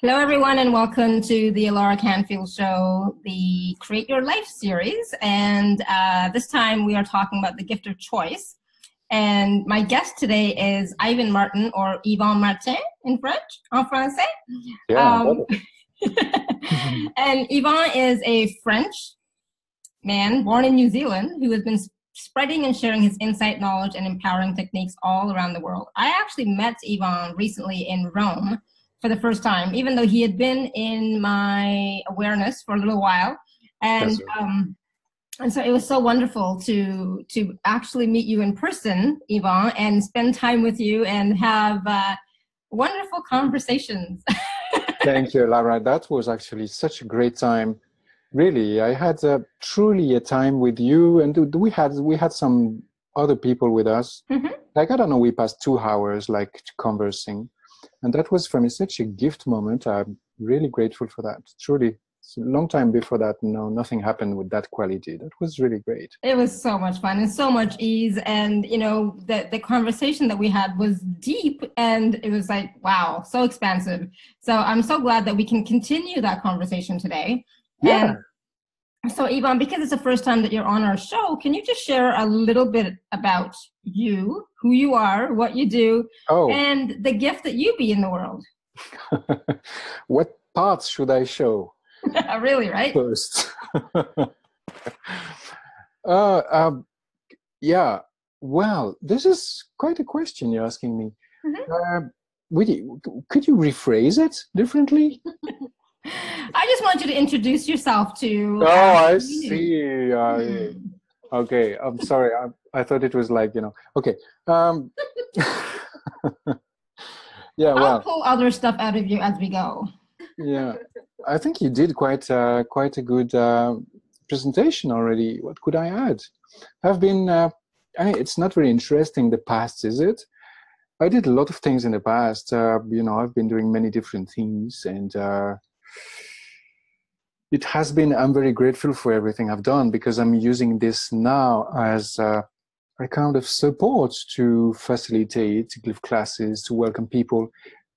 Hello, everyone, and welcome to the Alara Canfield Show, the Create Your Life series. And this time we are talking about the gift of choice. And my guest today is Ivan Martin, or Yvan Martin in French, en français. Yeah. And Yvan is a French man born in New Zealand who has been spreading and sharing his insight, knowledge, and empowering techniques all around the world. I actually met Yvan recently in Rome for the first time, even though he had been in my awareness for a little while. And and so it was so wonderful to actually meet you in person, Yvan, and spend time with you and have wonderful conversations. Thank you, Lara. That was actually such a great time. Really, I had truly a time with you, and we had some other people with us. Mm-hmm. Like, I don't know, we passed 2 hours like conversing, and that was for me such a gift moment. I'm really grateful for that. Truly, it's a long time before that. No, nothing happened with that quality. That was really great. It was so much fun and so much ease, and you know, the conversation that we had was deep, and it was like, wow, so expansive. So I'm so glad that we can continue that conversation today. Yeah. And so, Yvan, because it's the first time that you're on our show, can you just share a little bit about you, who you are, what you do, and the gift that you be in the world? What parts should I show? Really, right? First. Yeah. Well, this is quite a question you're asking me. Mm-hmm. Could you rephrase it differently? I just want you to introduce yourself to... I see. Okay, I'm sorry. I thought it was like, okay. Yeah, I'll pull other stuff out of you as we go. Yeah, I think you did quite a good presentation already. What could I add? I've been, it's not very interesting, the past, is it? I did a lot of things in the past. I've been doing many different things, and it has been, I'm very grateful for everything I've done, because I'm using this now as a kind of support to facilitate, to give classes, to welcome people,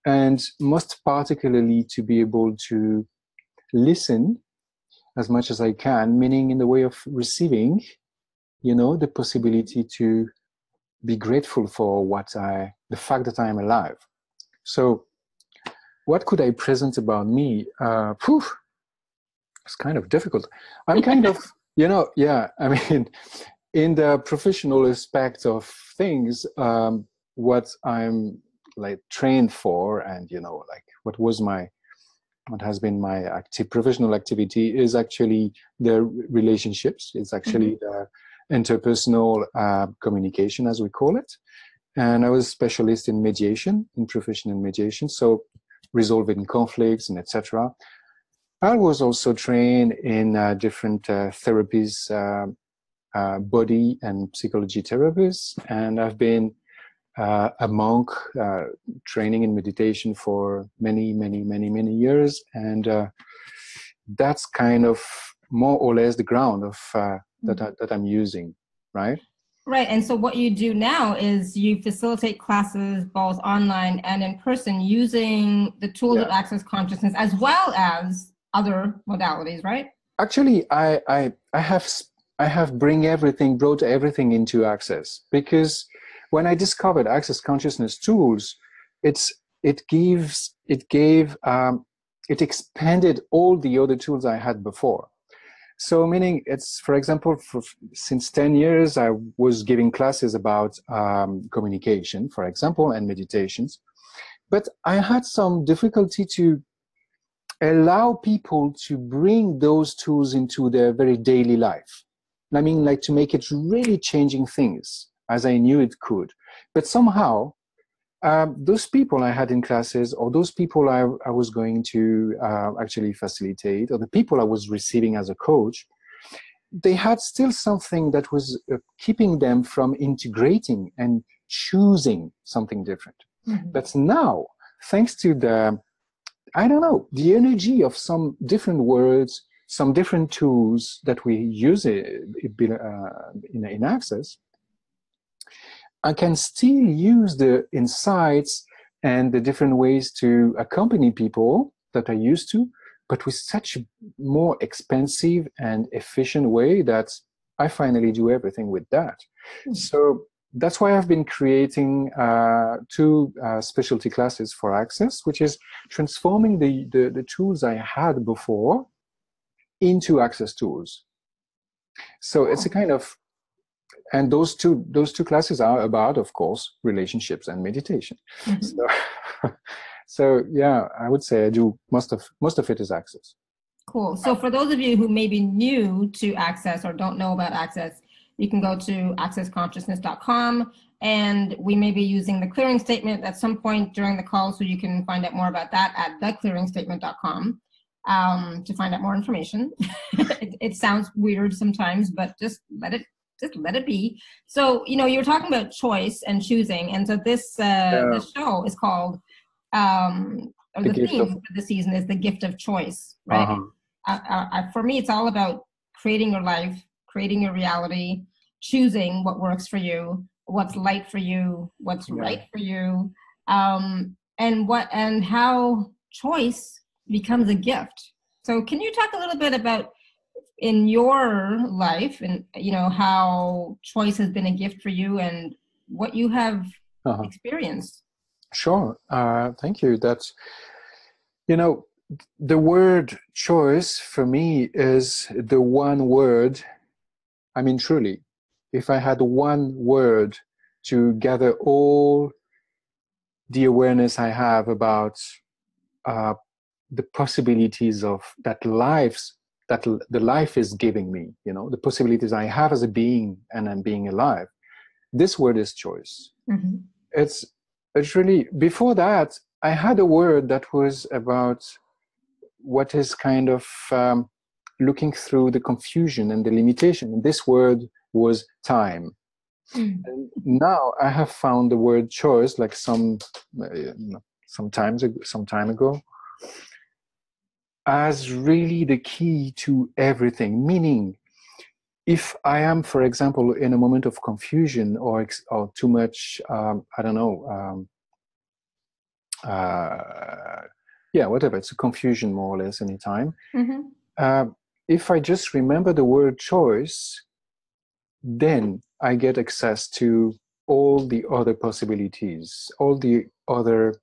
and most particularly to be able to listen as much as I can, meaning in the way of receiving, the possibility to be grateful for the fact that I am alive. So what could I present about me? It's kind of difficult. I'm kind of, in the professional aspect of things, what I'm like trained for, and what has been my professional activity is actually the relationships. It's actually the interpersonal communication, as we call it. And I was a specialist in mediation, in professional mediation, so resolving conflicts and etc. I was also trained in different therapies, body and psychology therapies, and I've been a monk training in meditation for many, many, many, many years, and that's kind of more or less the ground of that I'm using, right? Right, and so what you do now is you facilitate classes both online and in person using the tools of Access Consciousness as well as other modalities, right? Actually, I have brought everything into Access, because when I discovered Access Consciousness tools, it expanded all the other tools I had before. So meaning it's, for example, since 10 years, I was giving classes about communication, for example, and meditations. But I had some difficulty to allow people to bring those tools into their very daily life. I mean, like to make it really changing things as I knew it could. But somehow, those people I had in classes, or those people I was going to actually facilitate, or the people I was receiving as a coach, they had still something that was keeping them from integrating and choosing something different. Mm-hmm. But now, thanks to the energy of some different words, some different tools that we use in Access, I can still use the insights and the different ways to accompany people that I used to, but with such a more expensive and efficient way that I finally do everything with that. So that's why I've been creating two specialty classes for Access, which is transforming the tools I had before into Access tools. So it's a kind of, and those two classes are about, of course, relationships and meditation. So yeah, I would say I do most of it is Access. Cool. So for those of you who may be new to Access or don't know about Access, you can go to accessconsciousness.com, and we may be using the clearing statement at some point during the call, so you can find out more about that at theclearingstatement.com to find out more information. It sounds weird sometimes, but just let it be. So, you were talking about choice and choosing, and so this show is called, or the theme for the season is the gift of choice, right? For me, it's all about creating your life, creating your reality, choosing what works for you, what's light for you, what's right for you, and how choice becomes a gift. So can you talk a little bit about in your life and how choice has been a gift for you and what you have experienced? Sure. Thank you. That's, the word choice for me is the one word. I mean, truly, if I had one word to gather all the awareness I have about the possibilities of that the life is giving me, the possibilities I have as a being and I'm being alive, this word is choice. It's really, before that, I had a word that was about what is kind of looking through the confusion and the limitation. And this word was time. And now I have found the word choice, like some time ago, as really the key to everything. Meaning, if I am, for example, in a moment of confusion or too much, whatever, it's a confusion more or less anytime. If I just remember the word choice, then I get access to all the other possibilities, all the other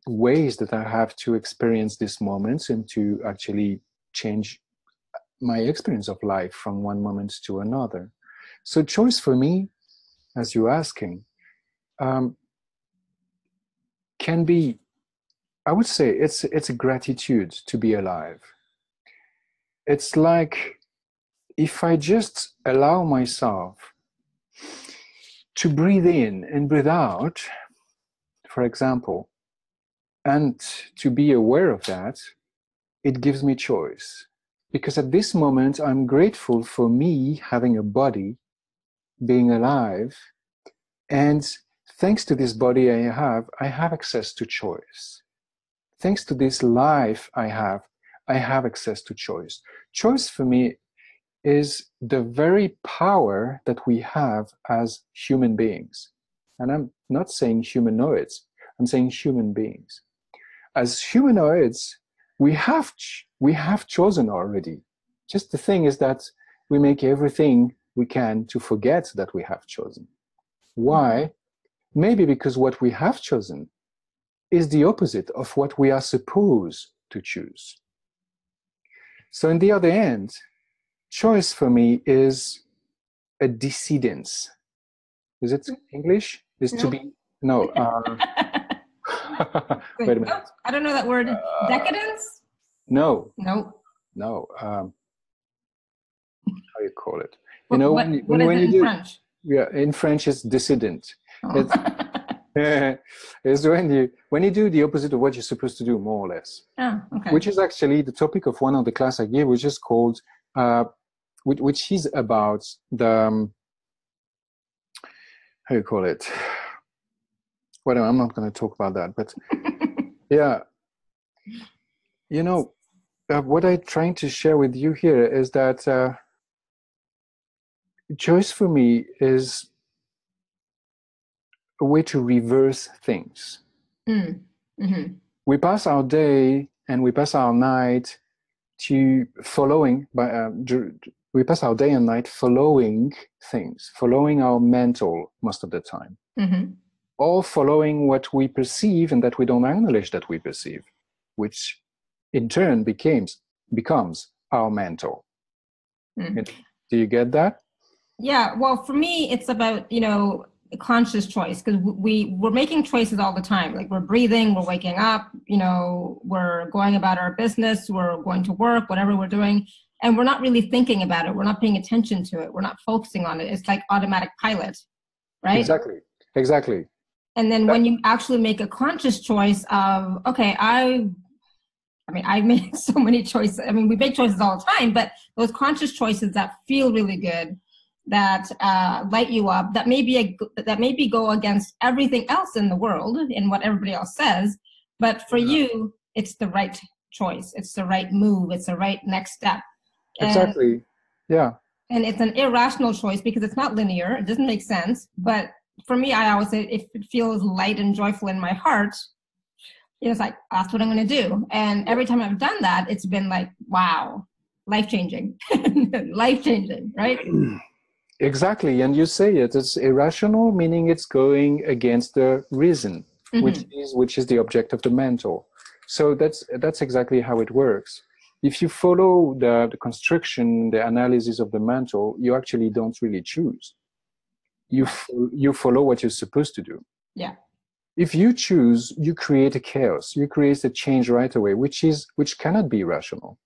ways that I have to experience these moments and to actually change my experience of life from one moment to another. So choice for me, as you're asking, can be, I would say it's a gratitude to be alive. It's like if I just allow myself to breathe in and breathe out, for example, and to be aware of that, it gives me choice. Because at this moment, I'm grateful for me having a body, being alive, and thanks to this body I have access to choice. Thanks to this life I have access to choice. Choice for me is the very power that we have as human beings. And I'm not saying humanoids, I'm saying human beings. As humanoids, we have chosen already. Just the thing is that we make everything we can to forget that we have chosen. Why? Maybe because what we have chosen is the opposite of what we are supposed to choose. So in the other end, choice for me is a dissidence. Is it English? Is to be, no. Wait a minute. Oh, I don't know that word. Decadence? No. No. No. How you call it? What is it in French? Yeah, in French it's dissident. Oh. It's when you do the opposite of what you're supposed to do, more or less. Oh, okay. Which is actually the topic of one of the class I gave, which is called, which is about the, how you call it? Well, I'm not going to talk about that, but yeah, what I'm trying to share with you here is that choice for me is a way to reverse things. Mm-hmm. we pass our day and we pass our night to following we pass our day and night following things, following our mental most of the time, or following what we perceive and that we don't acknowledge that we perceive, which in turn becomes our mental. Do you get that? Yeah, well, for me, it's about, conscious choice, because we're making choices all the time. Like, we're breathing, we're waking up, we're going about our business, we're going to work, whatever we're doing, and we're not really thinking about it. We're not paying attention to it. We're not focusing on it. It's like automatic pilot, right? Exactly. And then when you actually make a conscious choice of, okay, I make so many choices. I mean, we make choices all the time, but those conscious choices that feel really good, that light you up, that maybe go against everything else in the world and what everybody else says, but for you, it's the right choice. It's the right move. It's the right next step. Exactly. Yeah. And it's an irrational choice because it's not linear. It doesn't make sense. But for me, I always say, if it feels light and joyful in my heart, it's like, that's what I'm going to do. And every time I've done that, it's been like, wow, life-changing, life-changing, right? Exactly. And you say it's irrational, meaning it's going against the reason, which is the object of the mental. So that's exactly how it works. If you follow the construction, the analysis of the mental, you actually don't really choose. You follow what you're supposed to do. Yeah. If you choose, you create a chaos. You create a change right away, which cannot be rational.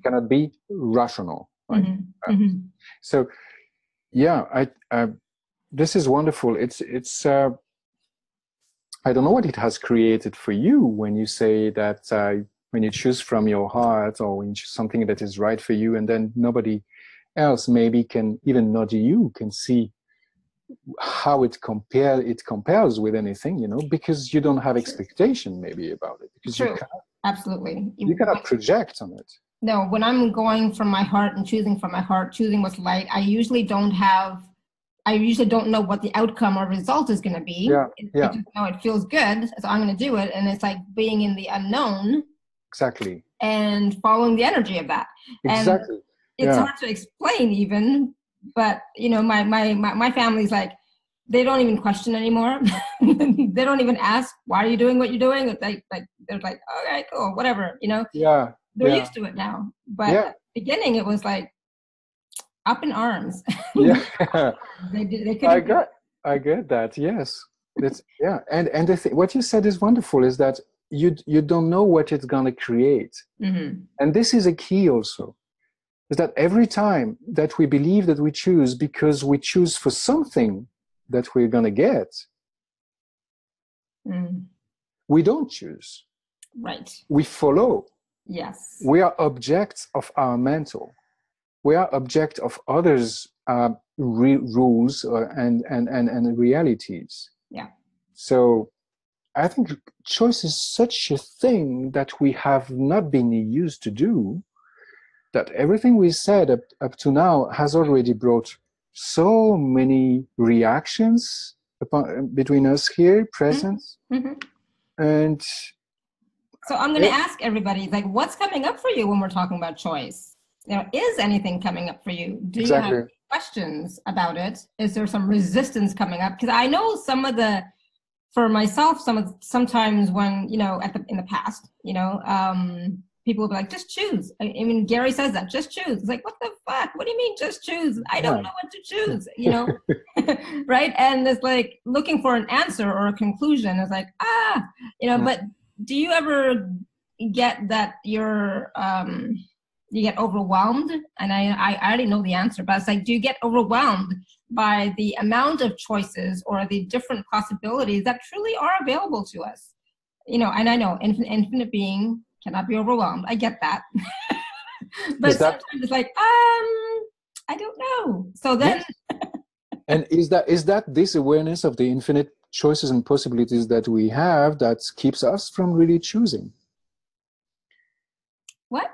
Cannot be rational. Right? So, yeah, this is wonderful. It's I don't know what it has created for you when you say that when you choose from your heart, or when you choose something that is right for you, and then nobody else maybe can, even not you, can see how it compares with anything, because you don't have expectation maybe about it, because Absolutely. You cannot project on it. No, when I'm going from my heart and choosing from my heart, choosing what's light, I usually don't know what the outcome or result is going to be. I just know it feels good, so I'm going to do it. And it's like being in the unknown. Exactly. And following the energy of that. Exactly. And it's hard to explain even, but my family's like, they don't even question anymore. They don't even ask, why are you doing what you're doing? It's like they're like, okay, cool, whatever, Yeah. They're used to it now. But at the beginning, it was like up in arms. Yeah. they couldn't. I get that. Yes. That's And what you said is wonderful. Is that you don't know what it's gonna create, and this is a key also. Is that every time that we believe that we choose because we choose for something that we're gonna get, we don't choose. Right. We follow. Yes. We are objects of our mental. We are object of others' rules and realities. Yeah. So I think choice is such a thing that we have not been used to do, that everything we said up to now has already brought so many reactions between us here present. And so I'm going to ask everybody, like, what's coming up for you when we're talking about choice? Is anything coming up for you? Do you have questions about it? Is there some resistance coming up? Because I know for myself, sometimes when, in the past, people will be like, just choose. I mean, Gary says that, just choose. It's like, what the fuck? What do you mean, just choose? I don't know what to choose, right? And it's like looking for an answer or a conclusion. It's like, but do you ever get that you get overwhelmed? And I already know the answer, but it's like, do you get overwhelmed by the amount of choices or the different possibilities that truly are available to us? And I know infinite being cannot be overwhelmed. I get that. But sometimes it's like, I don't know. So then... And is that this awareness of the infinite choices and possibilities that we have that keeps us from really choosing? What?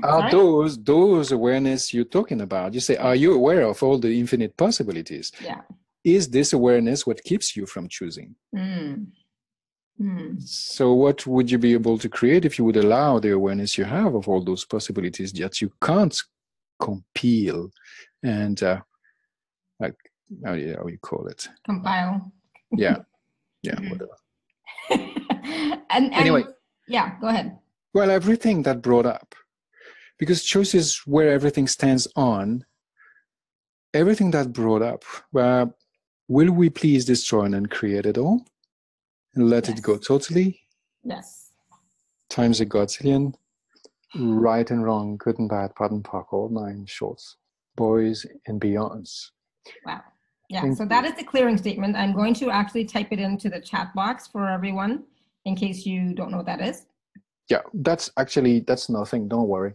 Are those awareness you're talking about? You say, are you aware of all the infinite possibilities? Yeah. Is this awareness what keeps you from choosing? So what would you be able to create if you would allow the awareness you have of all those possibilities that you can't compile and like how you call it? Compile. Yeah, whatever. and anyway, yeah, go ahead. Well, everything that brought up, because choice is where everything stands on. Everything that brought up, will we please destroy and create it all and let it go totally? Yes. Times a godzillion, right and wrong, good and bad, POD and POC, all 9 shorts, boys and beyonds. Wow. Yeah, so that is the clearing statement. I'm going to actually type it into the chat box for everyone in case you don't know what that is. Yeah, that's nothing. Don't worry.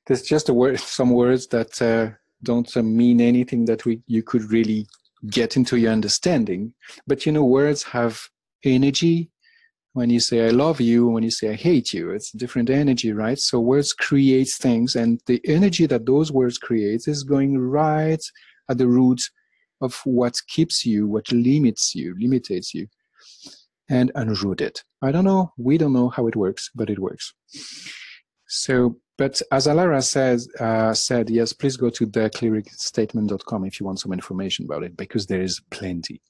There's just some words that don't mean anything that you could really get into your understanding. But words have energy. When you say I love you, when you say I hate you, it's different energy, right? So words create things, and the energy that those words create is going right at the root of what keeps you, what limitates you, and unroot it. I don't know, we don't know how it works, but it works. So, but as Alara said, yes, please go to theclearingstatement.com if you want some information about it, because there is plenty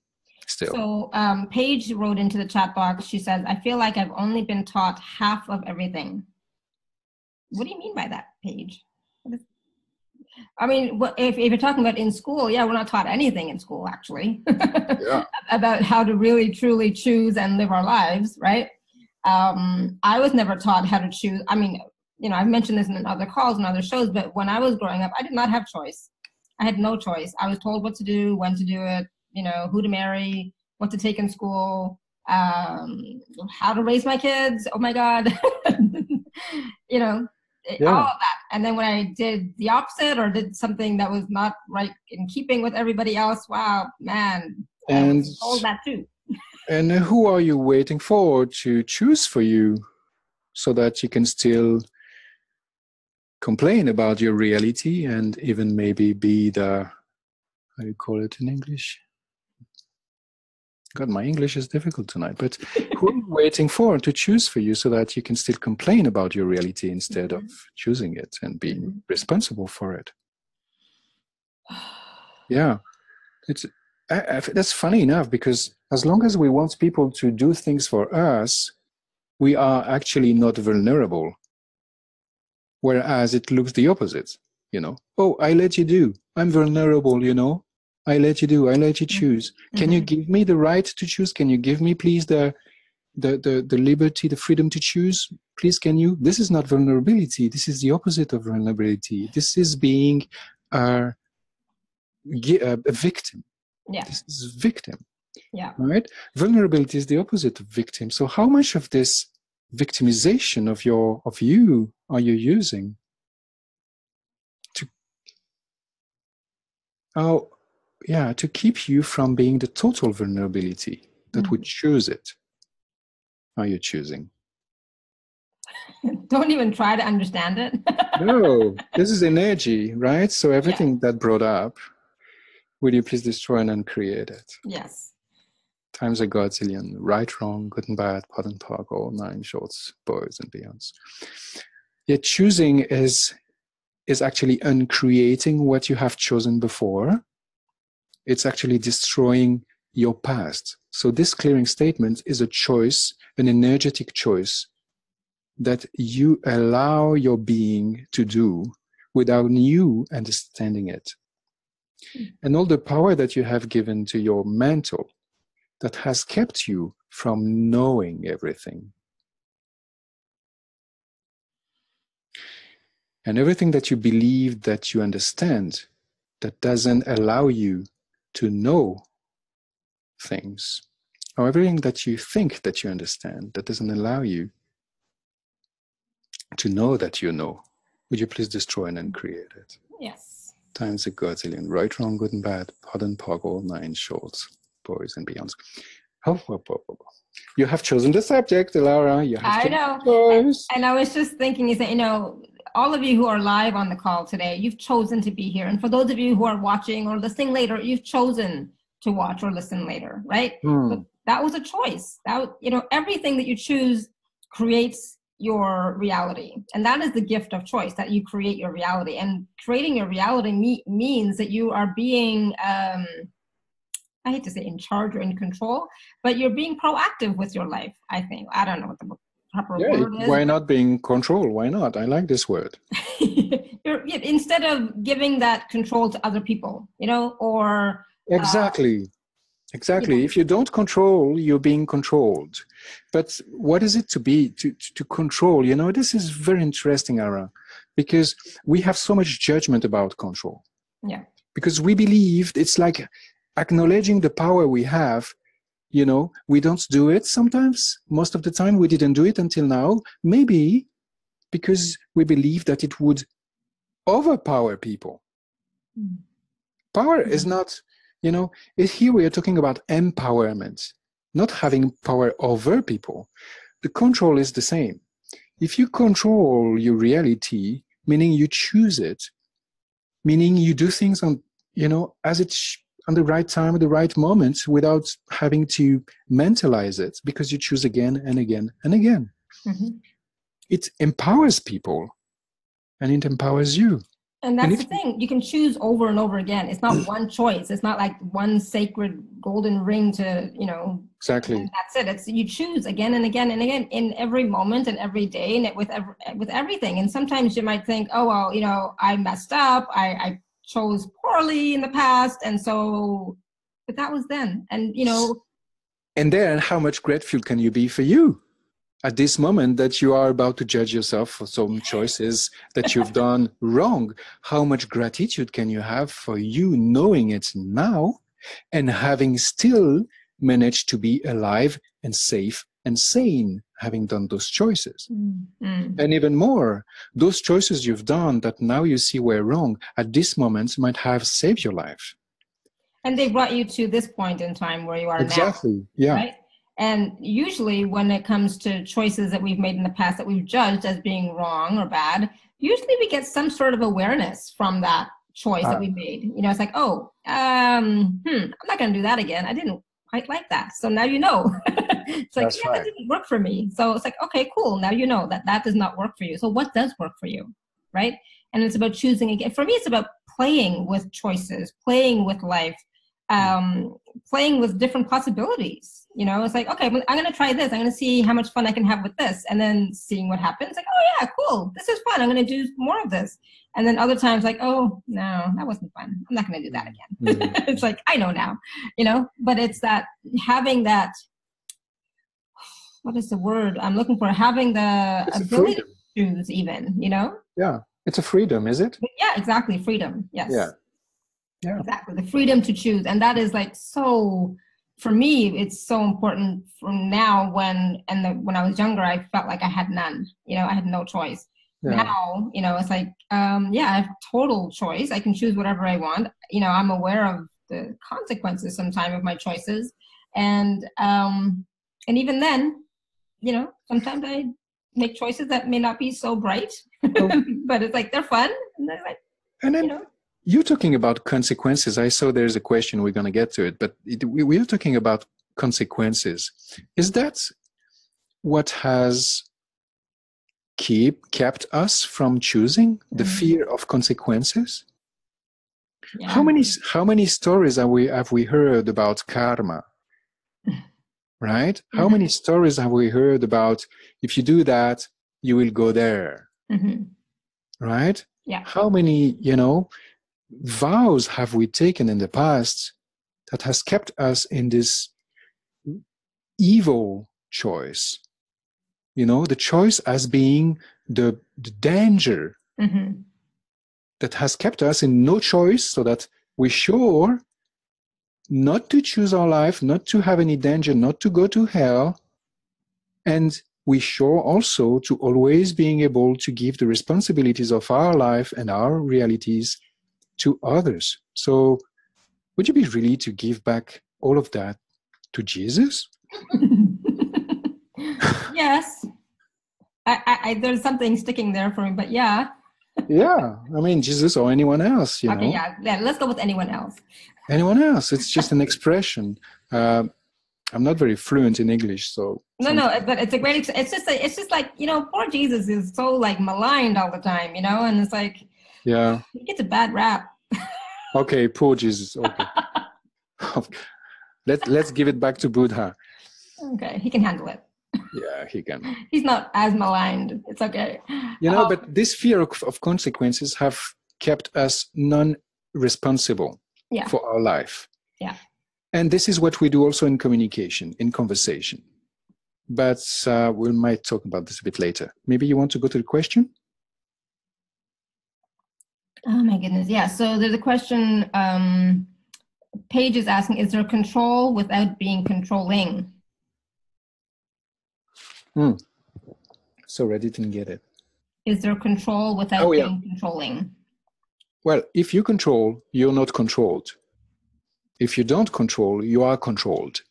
still. So Paige wrote into the chat box, she says, I feel like I've only been taught half of everything. What do you mean by that, Paige? I mean, if you're talking about in school, yeah, we're not taught anything in school, actually, about how to really, truly choose and live our lives, right? I was never taught how to choose. I mean, I've mentioned this in other calls and other shows, but when I was growing up, I did not have choice. I had no choice. I was told what to do, when to do it, who to marry, what to take in school, how to raise my kids. Oh my God. All of that. And then when I did the opposite or did something that was not right in keeping with everybody else, wow, man, I was told that too. And who are you waiting for to choose for you so that you can still complain about your reality and even maybe be the, how do you call it in English? God, my English is difficult tonight, but who are you waiting for to choose for you so that you can still complain about your reality instead of choosing it and being responsible for it? Yeah, that's funny enough, because as long as we want people to do things for us, we are actually not vulnerable. Whereas it looks the opposite, Oh, I let you do. I'm vulnerable, I let you do. I let you choose. Can you give me the right to choose? Can you give me, please, the liberty, the freedom to choose? Please, can you? This is not vulnerability. This is the opposite of vulnerability. This is being a victim. Yeah. This is victim. Yeah. Right? Vulnerability is the opposite of victim. So how much of this victimization of you are you using to keep you from being the total vulnerability that would choose it? Are you choosing? Don't even try to understand it. No, this is energy, right? So everything that brought up, will you please destroy and uncreate it? Yes. Times a godzillion, right, wrong, good and bad, POD and POC, all 9 shorts, boys and beyonds. Yet choosing is actually uncreating what you have chosen before. It's actually destroying your past. So this clearing statement is a choice, an energetic choice that you allow your being to do without you understanding it. And all the power that you have given to your mental that has kept you from knowing everything. And everything that you believe that you understand that doesn't allow you to know things, or everything that you think that you understand that doesn't allow you to know that you know, would you please destroy and uncreate it? Yes. Times a godzillion, right, wrong, good and bad, POD and POC, all 9 shorts, boys and beyonds. You have chosen the subject, Alara. You have chosen. And I was just thinking, is that, all of you who are live on the call today, you've chosen to be here. And for those of you who are watching or listening later, you've chosen to watch or listen later, right? But that was a choice. Everything that you choose creates your reality. And that is the gift of choice, that you create your reality. And creating your reality means that you are being, I hate to say in charge or in control, but you're being proactive with your life, I think. I don't know what the proper word is. Why not being control? Why not? I like this word. Instead of giving that control to other people, or... Exactly. If you don't control, you're being controlled. But what is it to control? This is very interesting, Ara, because we have so much judgment about control. Yeah. Because we believe it's like acknowledging the power we have. We don't do it sometimes. Most of the time we didn't do it until now. Maybe because we believe that it would overpower people. Mm. Power is not... here we are talking about empowerment, not having power over people. The control is the same. If you control your reality, meaning you choose it, meaning you do things on, as it's on the right time, at the right moment, without having to mentalize it, because you choose again and again and again. Mm-hmm. It empowers people, and it empowers you. And that's the thing. You can choose over and over again. It's not one choice. It's not like one sacred golden ring to, Exactly. That's it. It's you choose again and again and again in every moment and every day, and with everything. And sometimes you might think, oh, well, I messed up. I chose poorly in the past. And so, but that was then. And, And then how much grateful can you be for you? At this moment that you are about to judge yourself for some choices that you've done wrong, how much gratitude can you have for you knowing it now and having still managed to be alive and safe and sane, having done those choices? Mm-hmm. And even more, those choices you've done that now you see were wrong, at this moment might have saved your life. And they brought you to this point in time where you are now. Exactly, yeah. Right? And usually when it comes to choices that we've made in the past that we've judged as being wrong or bad, usually we get some sort of awareness from that choice that we made. It's like, I'm not going to do that again. I didn't quite like that. So now It's like, That's right. That didn't work for me. So it's like, okay, cool. Now you know that does not work for you. So what does work for you, right? And it's about choosing again. For me, it's about playing with choices, playing with life, playing with different possibilities. It's like, okay, I'm going to try this. I'm going to see how much fun I can have with this. And then seeing what happens. Like, oh yeah, cool. This is fun. I'm going to do more of this. And then other times like, oh no, that wasn't fun. I'm not going to do that again. Mm-hmm. It's like, I know now, but it's that having that, what is the word I'm looking for? Having the ability to choose even, Yeah. It's a freedom, is it? Yeah, exactly. Freedom. Yes. Yeah. Exactly. The freedom to choose. And that is like so... For me, it's so important from now when I was younger, I felt like I had none, I had no choice. Yeah. Now, it's like, I have total choice. I can choose whatever I want. I'm aware of the consequences sometimes of my choices. And even then, sometimes I make choices that may not be so bright, but it's like, they're fun. And they're like, and then, you're talking about consequences. I saw there's a question, we're going to get to it, but we're talking about consequences. Is that what has kept us from choosing, the fear of consequences? Yeah. How many stories have we heard about karma? Right? Mm-hmm. How many stories have we heard about if you do that, you will go there? Mm-hmm. Right? Yeah. How many, vows have we taken in the past that has kept us in this evil choice? The choice as being the danger that has kept us in no choice, so that we're sure not to choose our life, not to have any danger, not to go to hell. And we're sure also to always being able to give the responsibilities of our life and our realities to others. So would you be really to give back all of that to Jesus? Yes. I there's something sticking there for me, but yeah. Yeah. I mean, Jesus or anyone else, Okay, yeah. Let's go with anyone else. Anyone else. It's just an expression. I'm not very fluent in English, so no, but it's a great. It's just like, you know, poor Jesus is so like maligned all the time, you know, and it's like, yeah. he gets a bad rap. Okay, poor Jesus. Okay, let's give it back to Buddha. Okay, he can handle it. Yeah, he can. He's not as maligned. It's okay. You know, but this fear of consequences have kept us non-responsible for our life. Yeah. And this is what we do also in communication, in conversation. But we might talk about this a bit later. Maybe you want to go to the question? Oh my goodness. Yeah. So there's a question. Paige is asking, is there control without being controlling? Sorry, I didn't get it. Is there control without being controlling? Well, if you control, you're not controlled. If you don't control, you are controlled.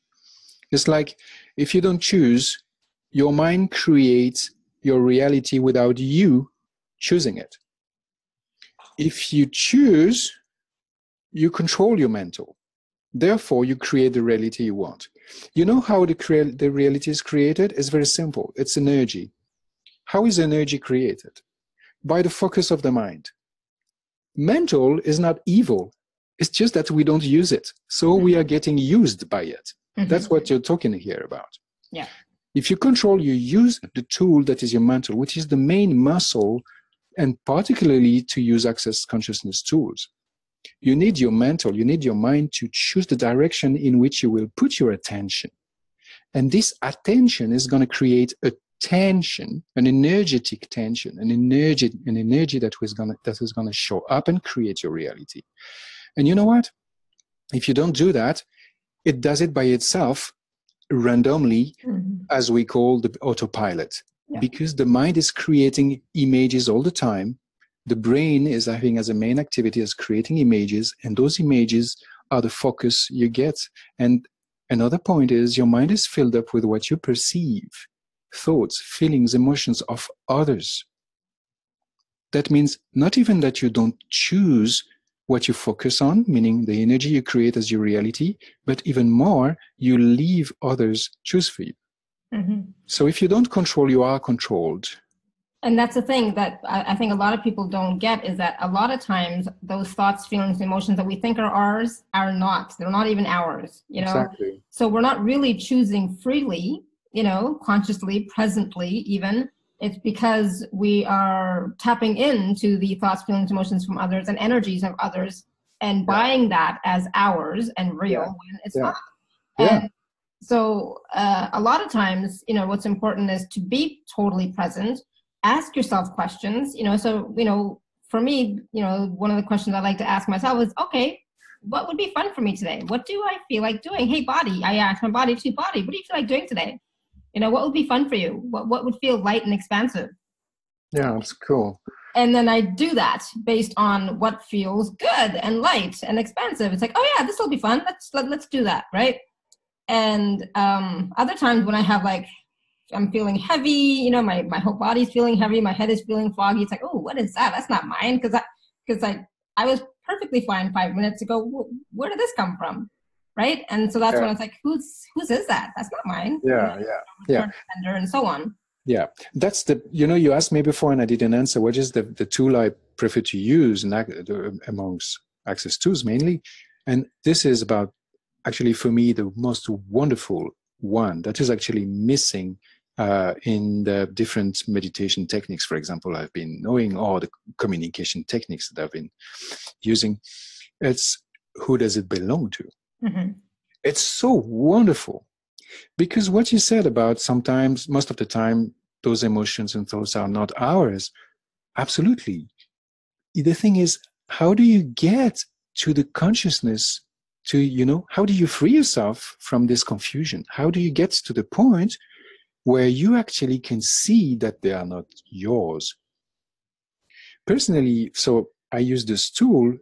It's like if you don't choose, your mind creates your reality without you choosing it. If you choose, you control your mental. Therefore, you create the reality you want. You know how the reality is created? It's very simple. It's energy. How is energy created? By the focus of the mind. Mental is not evil. It's just that we don't use it. So we are getting used by it. That's what you're talking here about. Yeah. If you control, you use the tool that is your mental, which is the main muscle, and particularly to use access consciousness tools. You need your mental, you need your mind to choose the direction in which you will put your attention. And this attention is going to create a tension, an energetic tension, an energy that is going to show up and create your reality. And you know what? If you don't do that, it does it by itself randomly, as we call the autopilot, because the mind is creating images all the time. The brain is having as a main activity as creating images, and those images are the focus you get. And another point is your mind is filled up with what you perceive, thoughts, feelings, emotions of others. That means not even that you don't choose what you focus on, meaning the energy you create as your reality, but even more, you leave others choose for you. So if you don't control, you are controlled. And that's the thing that I think a lot of people don't get, is that a lot of times those thoughts, feelings, emotions that we think are ours are not. They're not even ours, you know? Exactly. So we're not really choosing freely, you know, consciously, presently even. It's because we are tapping into the thoughts, feelings, emotions from others and energies of others and buying that as ours and real when it's not. And so a lot of times, you know, what's important is to be totally present. Ask yourself questions, you know, so, you know, for me, you know, one of the questions I like to ask myself is, okay, what would be fun for me today? What do I feel like doing? Hey, body, I ask my body to body, what do you feel like doing today? You know, what would be fun for you? What would feel light and expansive? Yeah, that's cool. And then I do that based on what feels good and light and expansive. It's like, oh yeah, this will be fun. Let's do that, right? And other times when I have like, I'm feeling heavy, you know, my whole body's feeling heavy, my head is feeling foggy. It's like, oh, what is that? That's not mine. Because I was perfectly fine 5 minutes ago. Where did this come from? Right? And so that's when it's like, whose is that? That's not mine. Yeah. And so on. Yeah, that's you know, you asked me before and I didn't answer. What is the tool I prefer to use amongst access tools mainly? And this is about, actually for me, the most wonderful one that is actually missing in the different meditation techniques, for example, I've been knowing, or the communication techniques that I've been using. It's who does it belong to? It's so wonderful. Because what you said about sometimes, most of the time, those emotions and thoughts are not ours. Absolutely. The thing is, how do you get to the consciousness to, you know, how do you free yourself from this confusion? How do you get to the point where you actually can see that they are not yours? Personally, so I use this tool,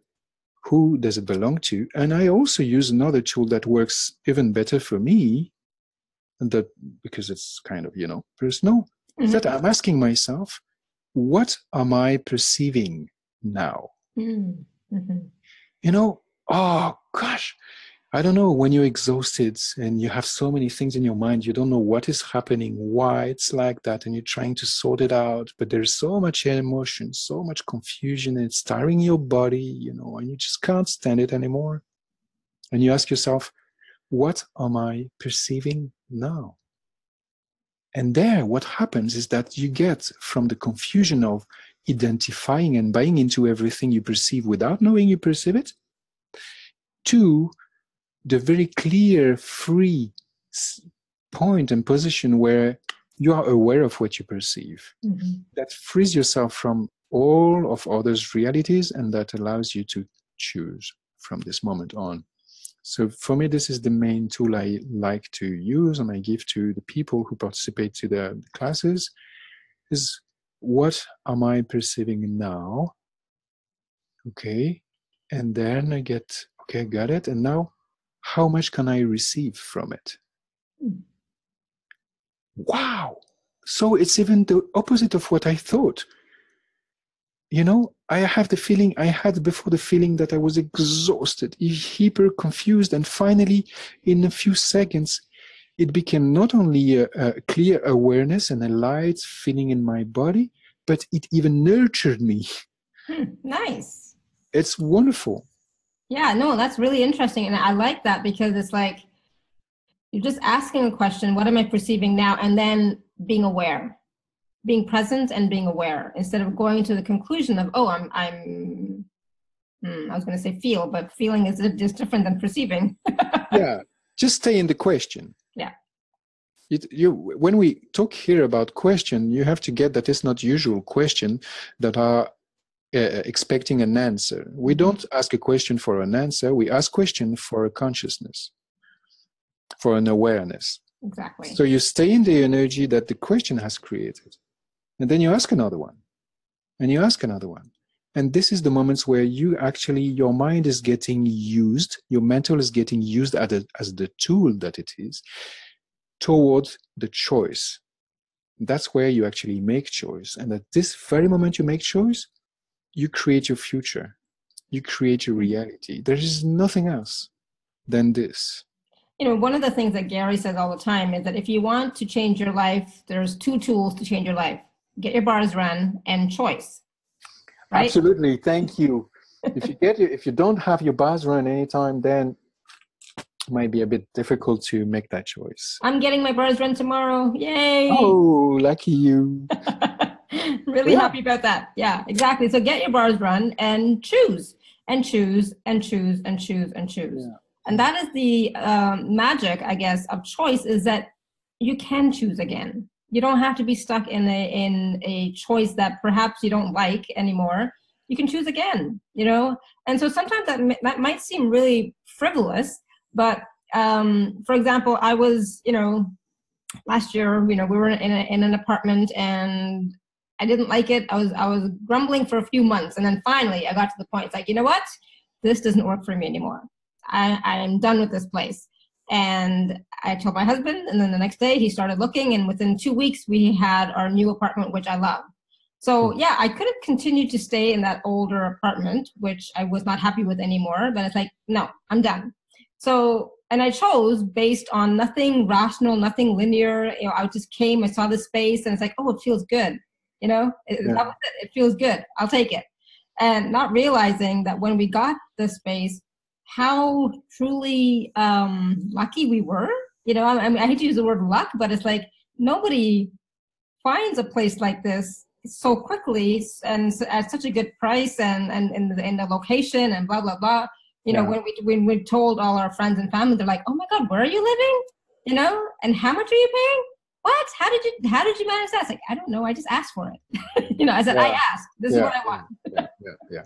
who does it belong to? And I also use another tool that works even better for me, and that because it's kind of, you know, personal, that I'm asking myself, what am I perceiving now? You know, oh gosh, I don't know, when you're exhausted and you have so many things in your mind, you don't know what is happening, why it's like that, and you're trying to sort it out, but there's so much emotion, so much confusion, and it's tiring your body, you know, and you just can't stand it anymore. And you ask yourself, what am I perceiving now? And there, what happens is that you get from the confusion of identifying and buying into everything you perceive without knowing you perceive it, to the very clear, free point and position where you are aware of what you perceive. Mm-hmm. That frees yourself from all of others' realities, and that allows you to choose from this moment on. So for me, this is the main tool I like to use and I give to the people who participate to the classes, is what am I perceiving now? Okay. And then I get, okay, got it. And now, how much can I receive from it? Wow. So it's even the opposite of what I thought. You know, I had before the feeling that I was exhausted, hyper confused, and finally, in a few seconds, it became not only a clear awareness and a light feeling in my body, but it even nurtured me. Nice. It's wonderful. Yeah, no, that's really interesting. And I like that because it's like, you're just asking a question, what am I perceiving now? And then being aware, being present and being aware, instead of going to the conclusion of, oh, I was going to say feel, but feeling is just different than perceiving. Yeah, just stay in the question. Yeah. When we talk here about question, you have to get that it's not usual question that are expecting an answer. We don't ask a question for an answer. We ask question for a consciousness, for an awareness. Exactly. So you stay in the energy that the question has created. And then you ask another one. And you ask another one. And this is the moments where you actually, your mind is getting used, your mental is getting used as the tool that it is towards the choice. That's where you actually make choice. And at this very moment you make choice, you create your future. You create your reality. There is nothing else than this. You know, one of the things that Gary says all the time is that if you want to change your life, there's two tools to change your life. Get your bars run and choice. Right? Absolutely. Thank you. If you don't have your bars run anytime, then it might be a bit difficult to make that choice. I'm getting my bars run tomorrow. Yay. Oh, lucky you. Really happy about that. Yeah, exactly. So get your bars run and choose and choose and choose and choose and choose. Yeah. And that is the magic, I guess, of choice, is that you can choose again. You don't have to be stuck in a choice that perhaps you don't like anymore. You can choose again, you know? And so sometimes that might seem really frivolous, but for example, I was, you know, last year, you know, we were in an apartment and I didn't like it. I was grumbling for a few months, and then finally I got to the point. It's like, you know what? This doesn't work for me anymore. I'm done with this place. And I told my husband, and then the next day he started looking, and within 2 weeks we had our new apartment, which I love. So yeah, I could have continued to stay in that older apartment, which I was not happy with anymore. But it's like, no, I'm done. So, and I chose based on nothing rational, nothing linear. You know, I just came, I saw the space, and it's like, oh, it feels good. You know, it feels good. I'll take it. And not realizing that when we got the space, how truly lucky we were. You know, I mean, I hate to use the word luck, but it's like nobody finds a place like this so quickly and at such a good price and in the location and blah, blah, blah. You know, when we told all our friends and family, they're like, oh my God, where are you living? You know, and how much are you paying? What? How did you manage that? It's like, I don't know. I just asked for it. You know, I said, I asked. This is what I want. Yeah.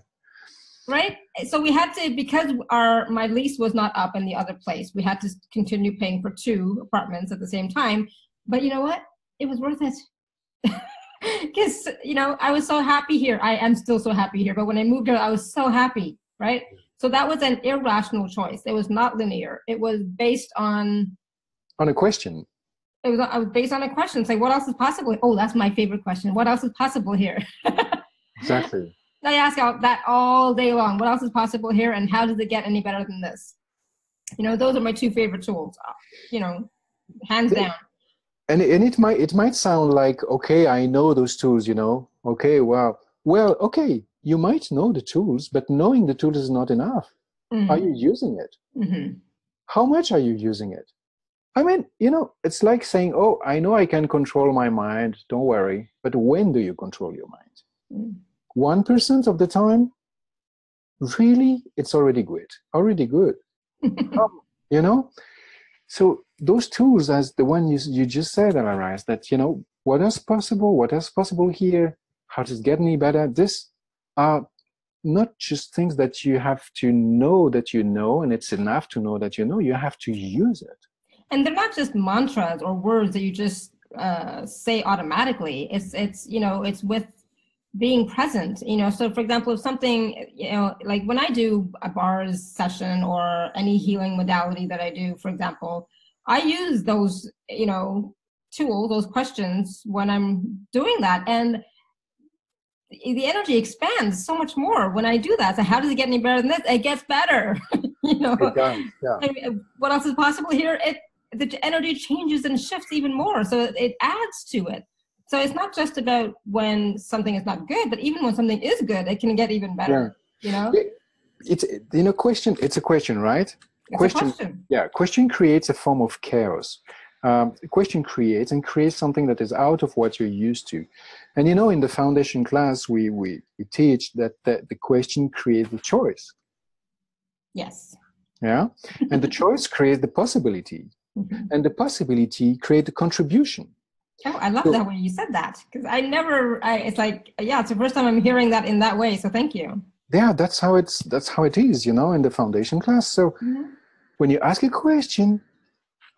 Right? So we had to, because my lease was not up in the other place, we had to continue paying for 2 apartments at the same time. But you know what? It was worth it. Because, you know, I was so happy here. I am still so happy here. But when I moved out, I was so happy, right? So that was an irrational choice. It was not linear. It was based on a question. I was based on a question. It's like, what else is possible? Oh, that's my favorite question. What else is possible here? Exactly. I ask that all day long. What else is possible here, and how does it get any better than this? Those are my two favorite tools, hands down. And it might sound like, okay, I know those tools, okay, wow. Well, okay, you might know the tools, but knowing the tools is not enough. Mm-hmm. Are you using it? Mm-hmm. How much are you using it? I mean, it's like saying, oh, I know I can control my mind, don't worry. But when do you control your mind? 1% of the time? Really? It's already good. Already good. So those tools, as the one you just said, Alarise, that, what is possible here? How does it get me better? This are not just things that you have to know that you know, and it's enough to know that you know, you have to use it. And they're not just mantras or words that you just say automatically. It's with being present, so for example, if something, like when I do a bars session or any healing modality that I do, for example, I use those, tools, those questions when I'm doing that. And the energy expands so much more when I do that. So how does it get any better than this? It gets better. It does, yeah. I mean, what else is possible here? The energy changes and shifts even more. So it adds to it. So it's not just about when something is not good, but even when something is good, it can get even better. Yeah. It's a question, right? It's a question. Yeah, question creates a form of chaos. Question creates something that is out of what you're used to. And in the foundation class, we teach that the question creates the choice. Yes. Yeah. And the choice creates the possibility. Mm-hmm. And the possibility creates the contribution. Oh, I love that way you said that, because it's like, it's the first time I'm hearing that in that way. So thank you. Yeah, that's how it is, in the foundation class. So when you ask a question,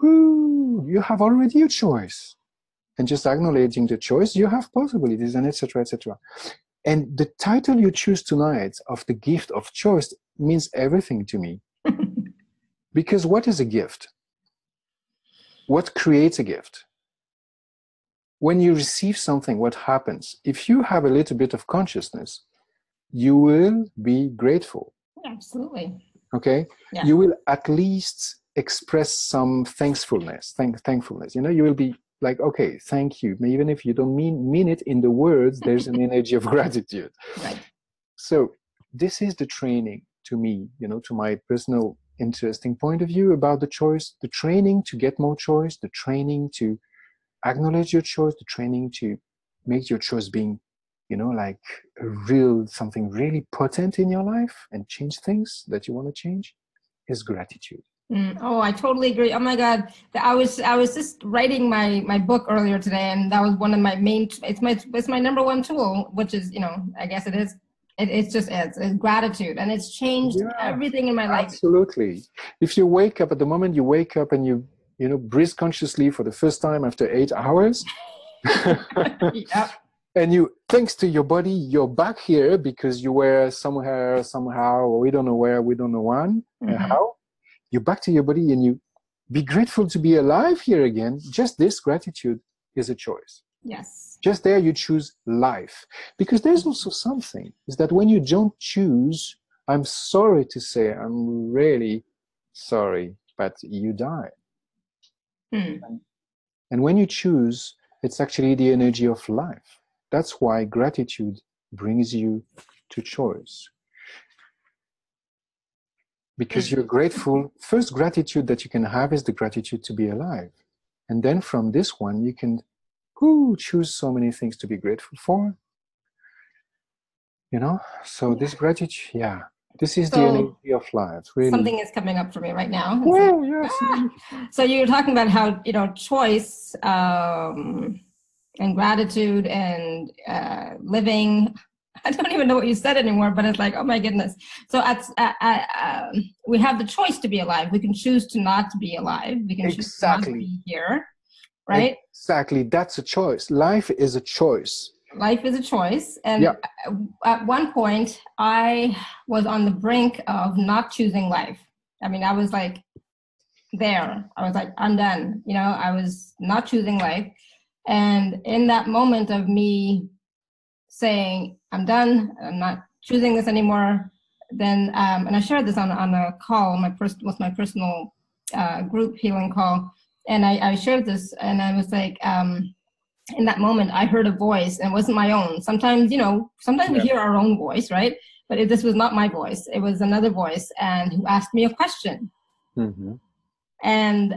you have already a choice. And just acknowledging the choice, you have possibilities, and etc., etc. And the title you choose tonight of the gift of choice means everything to me. Because what is a gift? What creates a gift? When you receive something, what happens? If you have a little bit of consciousness, you will be grateful. Absolutely. Okay? Yeah. You will at least express some thankfulness. You will be like, okay, thank you. Even if you don't mean it in the words, there's an energy of gratitude. Right. So this is the training to me, to my personal interesting point of view about the choice, the training to get more choice, the training to acknowledge your choice, the training to make your choice being, like something really potent in your life and change things that you want to change is gratitude. Oh, I totally agree. Oh my God. I was just writing my book earlier today, and that was one of my main, it's my number one tool, which is, I guess it is. It's gratitude, and it's changed everything in my life. Absolutely. If you wake up, at the moment you wake up and you breathe consciously for the first time after 8 hours. Yep. And thanks to your body, you're back here because you were somewhere, somehow, or we don't know where, we don't know when, how. You're back to your body and you be grateful to be alive here again. Just this gratitude is a choice. Yes. Just there you choose life. Because there's also something, is that when you don't choose, I'm sorry to say, I'm really sorry, but you die. And when you choose, it's actually the energy of life. That's why gratitude brings you to choice. Because you're grateful. First gratitude that you can have is the gratitude to be alive. And then from this one, you can choose so many things to be grateful for. So this gratitude, this is the energy of life, really. Something is coming up for me right now. Well, yes. So you're talking about how, choice and gratitude and living. I don't even know what you said anymore, but it's like, oh my goodness. So we have the choice to be alive. We can choose to not be alive. We can choose to not be here, right? Exactly. That's a choice. Life is a choice. Life is a choice. And at one point, I was on the brink of not choosing life. I mean, I was like there. I was like, I'm done. I was not choosing life. And in that moment of me saying, I'm done, I'm not choosing this anymore, then and I shared this on a call, my personal group healing call, and I shared this, and I was like, in that moment, I heard a voice, and it wasn't my own. Sometimes, sometimes we hear our own voice, right? But this was not my voice; it was another voice, and who asked me a question, and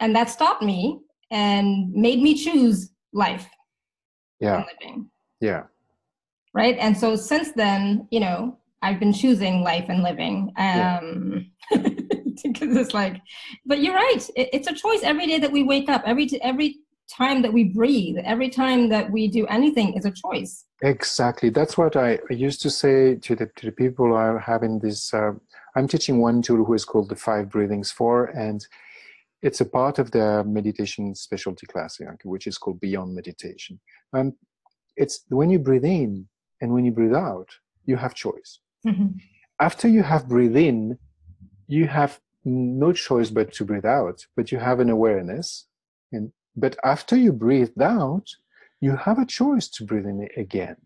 that stopped me and made me choose life and living. Yeah. Right. And so since then, I've been choosing life and living. Because it's like, but you're right. It's a choice every day that we wake up, every time that we breathe, every time that we do anything is a choice. Exactly. That's what I used to say to the people I have in this. I'm teaching one tool who is called the 5 Breathings 4, and it's a part of the meditation specialty class, which is called Beyond Meditation. It's when you breathe in and when you breathe out, you have choice. After you have breathed in, you have no choice but to breathe out, but you have an awareness. But after you breathed out, you have a choice to breathe in again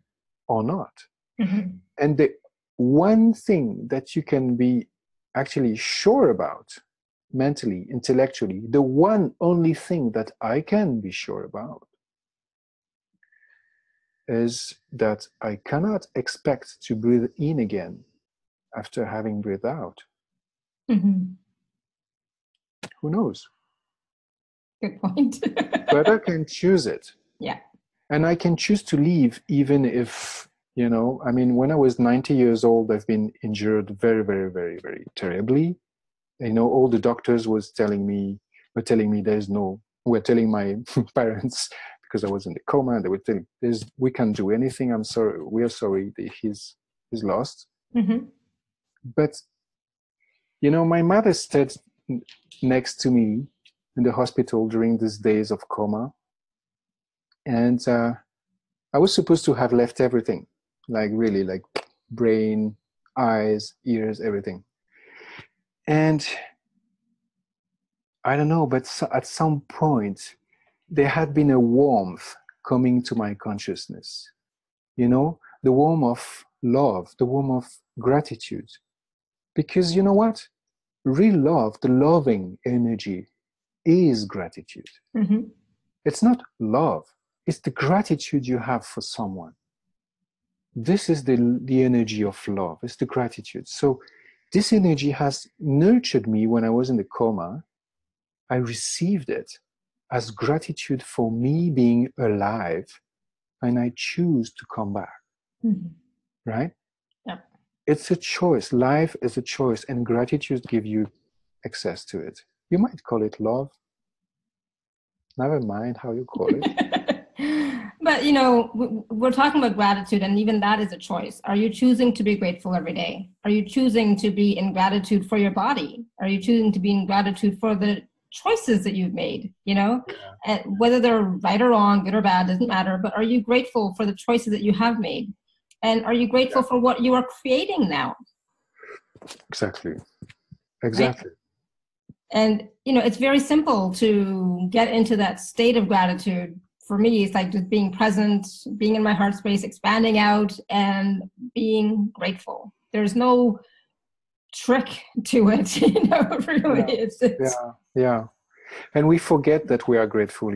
or not. And the one thing that you can be actually sure about, mentally, intellectually, the one only thing that I can be sure about is that I cannot expect to breathe in again after having breathed out. Who knows? Good point. But I can choose it. Yeah. And I can choose to leave even if, when I was 90 years old, I've been injured very, very, very, very terribly. All the doctors were telling me we're telling my parents, because I was in the coma, they were telling, we can't do anything. I'm sorry. We are sorry that he's lost. But, my mother stayed next to me in the hospital during these days of coma. And I was supposed to have left everything, like really, like brain, eyes, ears, everything. And I don't know, but at some point, there had been a warmth coming to my consciousness. The warmth of love, the warmth of gratitude. Because you know what? Real love, the loving energy, is gratitude. It's not love. It's the gratitude you have for someone. This is the energy of love. It's the gratitude. So this energy has nurtured me when I was in the coma. I received it as gratitude for me being alive, and I choose to come back. Right? Yeah. It's a choice. Life is a choice, and gratitude gives you access to it. You might call it love. Never mind how you call it. But, we're talking about gratitude, and even that is a choice. Are you choosing to be grateful every day? Are you choosing to be in gratitude for your body? Are you choosing to be in gratitude for the choices that you've made? And whether they're right or wrong, good or bad, doesn't matter. But are you grateful for the choices that you have made? And are you grateful for what you are creating now? Exactly. Right? And, it's very simple to get into that state of gratitude. For me, it's like just being present, being in my heart space, expanding out, and being grateful. There's no trick to it, really. Yeah. And we forget that we are grateful,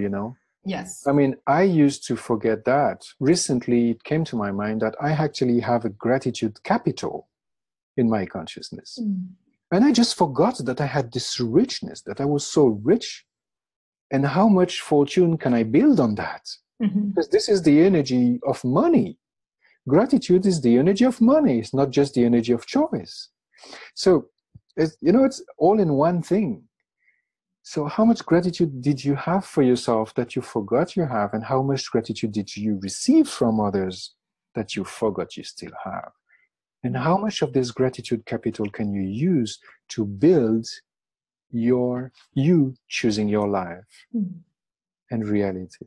Yes. I mean, I used to forget that. Recently, it came to my mind that I actually have a gratitude capital in my consciousness. And I just forgot that I had this richness, that I was so rich. And how much fortune can I build on that? Because this is the energy of money. Gratitude is the energy of money. It's not just the energy of choice. So, it's all in one thing. So how much gratitude did you have for yourself that you forgot you have? And how much gratitude did you receive from others that you forgot you still have? And how much of this gratitude capital can you use to build you choosing your life and reality?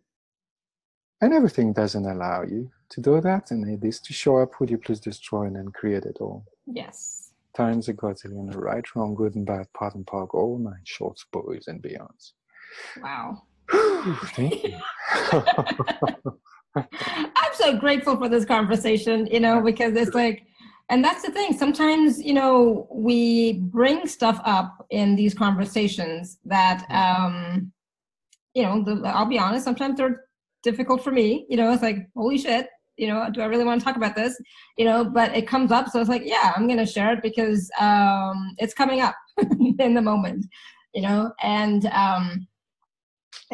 And everything doesn't allow you to do that, and it is to show up, would you please destroy and then create it all. Yes. Times a godzillion, right, wrong, good and bad, part and park, all 9 shorts, boys and beyonds. Wow. Thank you. I'm so grateful for this conversation, because it's like, And that's the thing. Sometimes, we bring stuff up in these conversations that, I'll be honest, sometimes they're difficult for me. It's like, holy shit, do I really want to talk about this? But it comes up. So it's like, yeah, I'm going to share it because it's coming up in the moment, and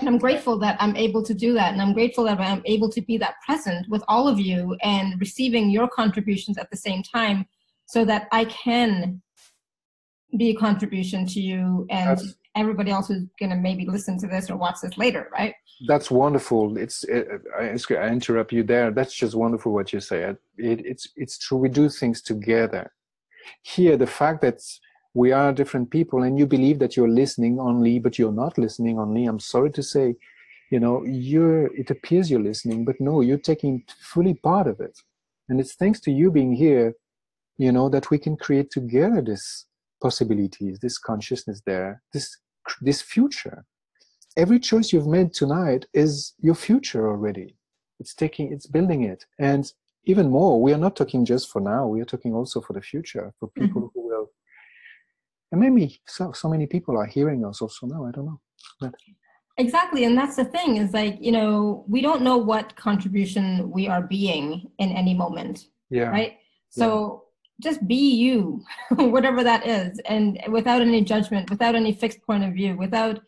I'm grateful that I'm able to do that. And I'm grateful that I'm able to be that present with all of you and receiving your contributions at the same time so that I can be a contribution to you and everybody else who's going to maybe listen to this or watch this later, right? That's wonderful. I interrupt you there. That's just wonderful what you say. It's true. We do things together. Here, the fact that we are different people and you believe that you're listening only, but you're not listening only. I'm sorry to say, it appears you're listening, but no, you're taking fully part of it. And it's thanks to you being here, that we can create together this possibilities, this consciousness there, this future. Every choice you've made tonight is your future already. It's building it. And even more, we are not talking just for now, we are talking also for the future, for people who will. And maybe so many people are hearing us also now, I don't know. But exactly. And that's the thing is like, we don't know what contribution we are being in any moment. Yeah. Right. So just be you, whatever that is. And without any judgment, without any fixed point of view, without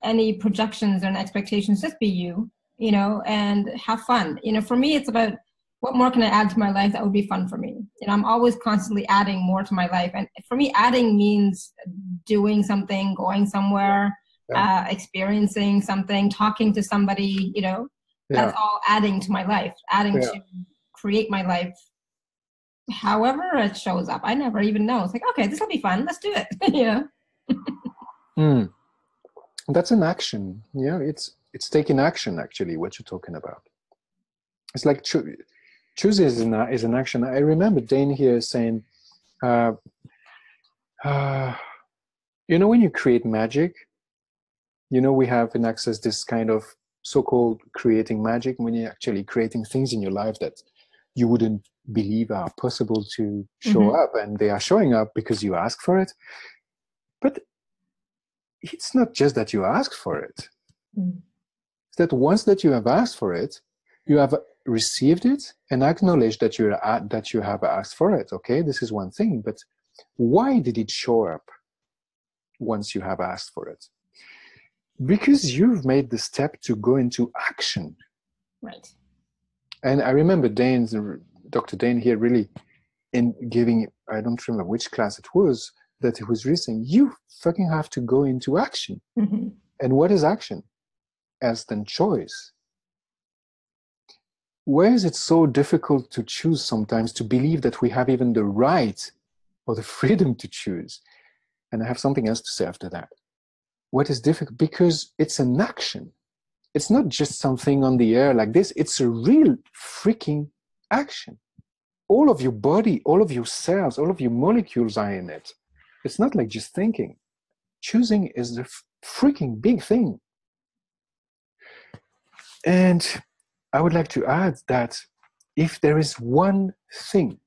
any projections and expectations, just be you, and have fun. For me, it's about what more can I add to my life that would be fun for me? I'm always constantly adding more to my life. And for me, adding means doing something, going somewhere, experiencing something, talking to somebody, that's all adding to my life, adding to create my life. However it shows up, I never even know. It's like, okay, this will be fun. Let's do it. That's an action. Yeah, it's taking action, actually, what you're talking about. It's like choose is an action. I remember Dane here saying, when you create magic, we have in Access this kind of so-called creating magic, when you're actually creating things in your life that you wouldn't believe are possible to show up, and they are showing up because you ask for it. But it's not just that you ask for it. It's that once that you have asked for it, you have received it and acknowledged that you have asked for it. Okay, this is one thing, but why did it show up once you have asked for it? Because you've made the step to go into action. Right. And I remember Dr. Dane here really in giving, I don't remember which class it was, that he was really saying, you fucking have to go into action. And what is action? As then choice. Why is it so difficult to choose sometimes, to believe that we have even the right or the freedom to choose? And I have something else to say after that. What is difficult? Because it's an action. It's not just something on the air like this. It's a real freaking action. All of your body, all of your cells, all of your molecules are in it. It's not like just thinking. Choosing is the freaking big thing. And I would like to add that if there is one thing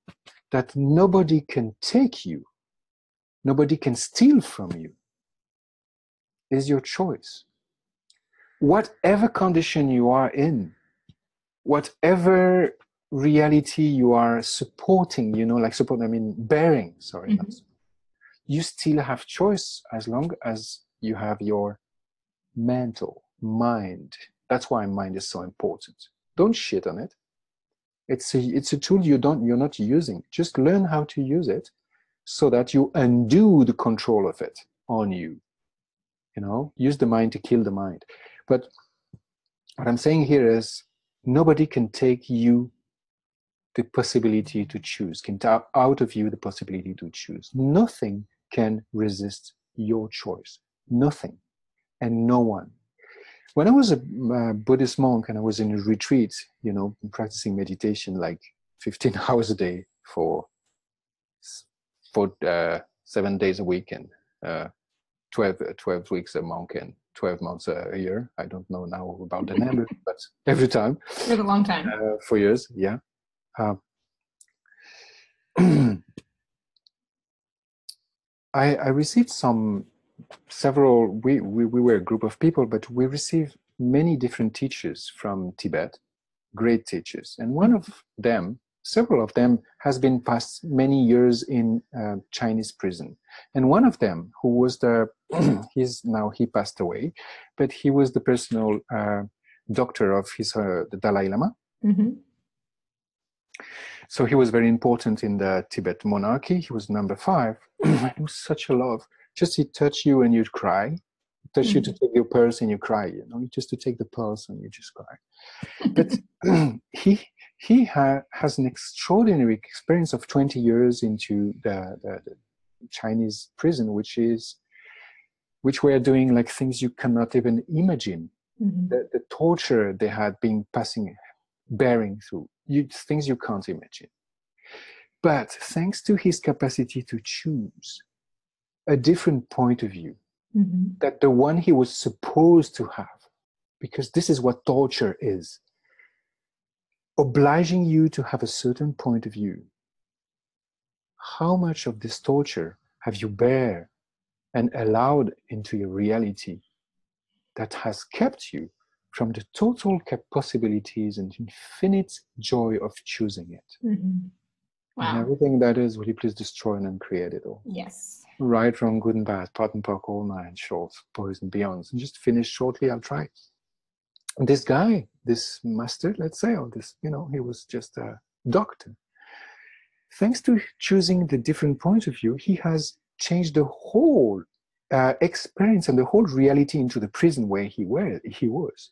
that nobody can take you, nobody can steal from you, is your choice. Whatever condition you are in, whatever reality you are supporting, bearing, you still have choice as long as you have your mental mind. That's why mind is so important. Don't shit on it. It's a tool you're not using. Just learn how to use it so that you undo the control of it on you. Use the mind to kill the mind. But what I'm saying here is nobody can take you the possibility to choose, can take out of you the possibility to choose. Nothing can resist your choice. Nothing and no one. When I was a Buddhist monk and I was in a retreat, practicing meditation like 15 hours a day for 7 days a week and 12 weeks a monk and 12 months a year. I don't know now about the number, but every time. It was a long time. 4 years, yeah. I received several, we were a group of people, but we received many different teachers from Tibet, great teachers. And one of them, several of them, has been past many years in Chinese prison. And one of them, who was he passed away, but he was the personal doctor of the Dalai Lama. Mm-hmm. So he was very important in the Tibet monarchy. He was number 5. It was such a love. Just he touch you and you'd cry. Touch you to take your pulse and you cry. You know, just to take the pulse and you just cry. But he has an extraordinary experience of 20 years into the Chinese prison, which were doing like things you cannot even imagine. Mm-hmm. The torture they had been bearing through, things you can't imagine. But thanks to his capacity to choose a different point of view, mm-hmm. that the one he was supposed to have, because this is what torture is, obliging you to have a certain point of view. How much of this torture have you bear and allowed into your reality that has kept you from the total possibilities and infinite joy of choosing it? Mm-hmm. Wow. And everything that is, will you please destroy and uncreate it all? Yes. Right, wrong, good and bad, part and park, all 9 shorts, boys and beyonds. And just finish shortly, I'll try. And this guy, this master, let's say, or this, he was just a doctor. Thanks to choosing the different point of view, he has changed the whole experience and the whole reality into the prison where he was.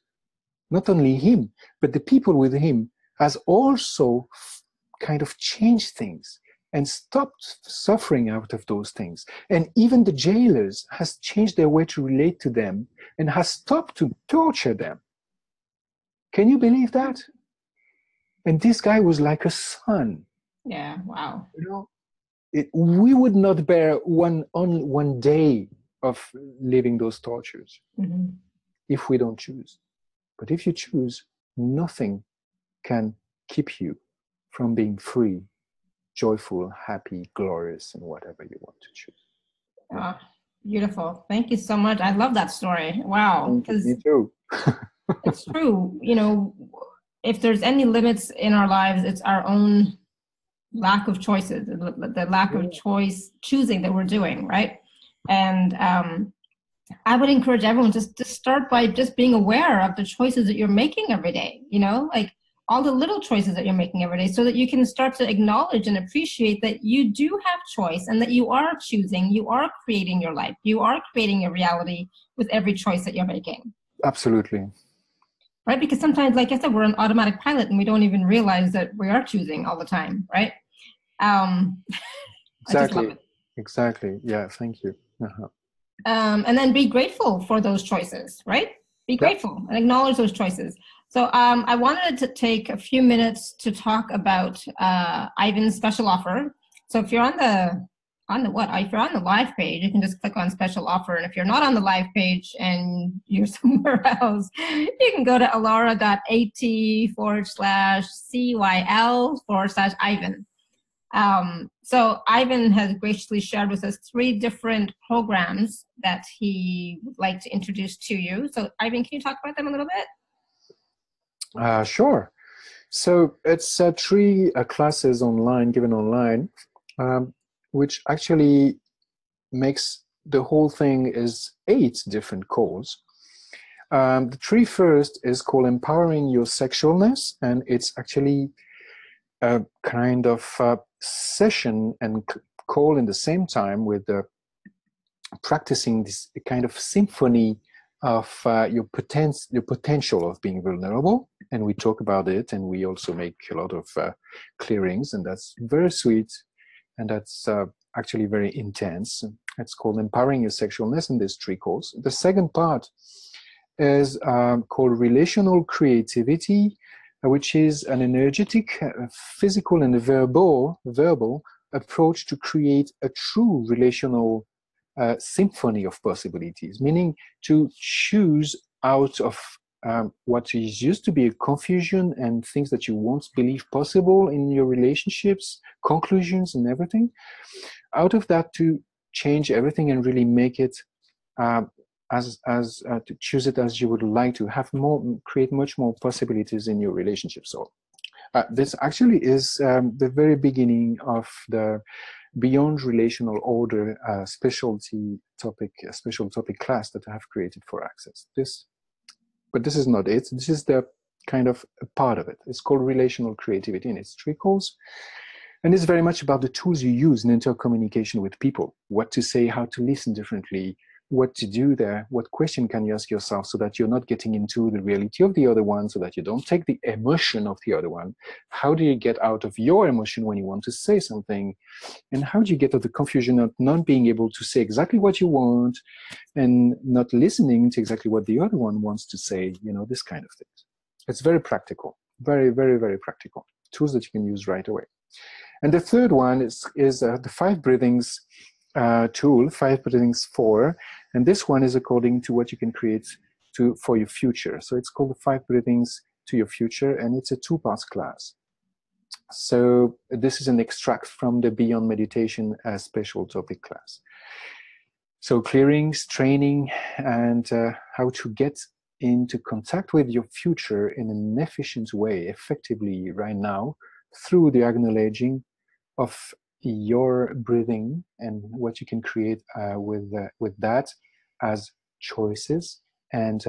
Not only him, but the people with him has also kind of changed things and stopped suffering out of those things. And even the jailers has changed their way to relate to them and has stopped to torture them. Can you believe that? And this guy was like a son. Yeah, wow. We would not bear one day of living those tortures mm-hmm. if we don't choose. But if you choose, nothing can keep you from being free, joyful, happy, glorious, and whatever you want to choose. Oh, beautiful. Thank you so much. I love that story. Wow. Me too. It's true. If there's any limits in our lives, it's our own lack of choices, the lack of choosing that we're doing, right? And I would encourage everyone just to start by just being aware of the choices that you're making every day, like all the little choices that you're making every day, so that you can start to acknowledge and appreciate that you do have choice and that you are choosing, you are creating your life, you are creating your reality with every choice that you're making. Absolutely. Right? Because sometimes, like I said, we're an automatic pilot and we don't even realize that we are choosing all the time, right? Exactly. Exactly. Yeah, thank you. Uh-huh. And then be grateful for those choices, right? Be grateful and acknowledge those choices. So I wanted to take a few minutes to talk about Ivan's special offer. So if you're if you're on the live page, you can just click on special offer. And if you're not on the live page and you're somewhere else, you can go to alara.at/CYL/Ivan. So Ivan has graciously shared with us 3 different programs that he would like to introduce to you. So Ivan, can you talk about them a little bit? Sure. So it's 3 classes given online, which actually makes the whole thing is 8 different calls. The 3 first is called Empowering Your Sexualness, and it's actually a kind of session and call in the same time with practicing this kind of symphony of your potential of being vulnerable. And we talk about it, and we also make a lot of clearings, and that's very sweet, and that's actually very intense. It's called Empowering Your Sexualness, and there's 3 calls. The second part is called Relational Creativity, which is an energetic, physical, and verbal approach to create a true relational symphony of possibilities, meaning to choose out of what is used to be a confusion and things that you won't believe possible in your relationships, conclusions and everything, out of that to change everything and really make it to choose it as you would like to have more, create much more possibilities in your relationship. So this actually is the very beginning of the Beyond Relational Order special topic class that I have created for Access. But this is not it. This is the kind of a part of it. It's called Relational Creativity, and it's 3 calls. And it's very much about the tools you use in intercommunication with people, what to say, how to listen differently, what to do there, what question can you ask yourself so that you're not getting into the reality of the other one, so that you don't take the emotion of the other one. How do you get out of your emotion when you want to say something? And how do you get out of the confusion of not being able to say exactly what you want and not listening to exactly what the other one wants to say, this kind of things. It's very practical, very, very, very practical. Tools that you can use right away. And the third one is the 5 breathings tool, 5 breathings 4, and this one is according to what you can create for your future. So it's called the 5 breathings to your future, and it's a 2-part class. So this is an extract from the Beyond Meditation special topic class. So clearings, training, and how to get into contact with your future in an efficient way, effectively right now, through the acknowledging of your breathing and what you can create with that as choices, and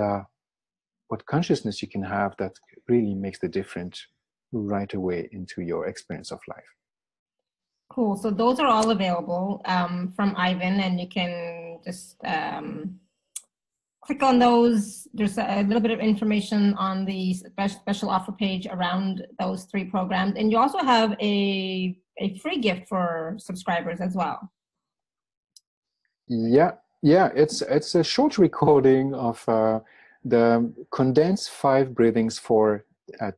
what consciousness you can have that really makes the difference right away into your experience of life. Cool. So those are all available from Ivan, and you can just click on those. There's a little bit of information on the special offer page around those 3 programs. And you also have a free gift for subscribers as well. Yeah, it's a short recording of the condensed 5 breathings for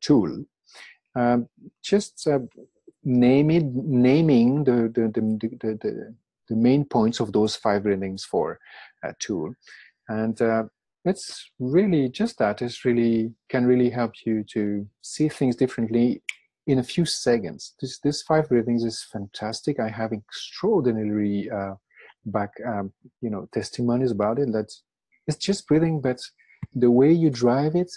tool. Just naming the main points of those 5 breathings for tool. And it's really just that. It's really can really help you to see things differently in a few seconds. This 5 breathings is fantastic. I have extraordinary testimonies about it. That it's just breathing, but the way you drive it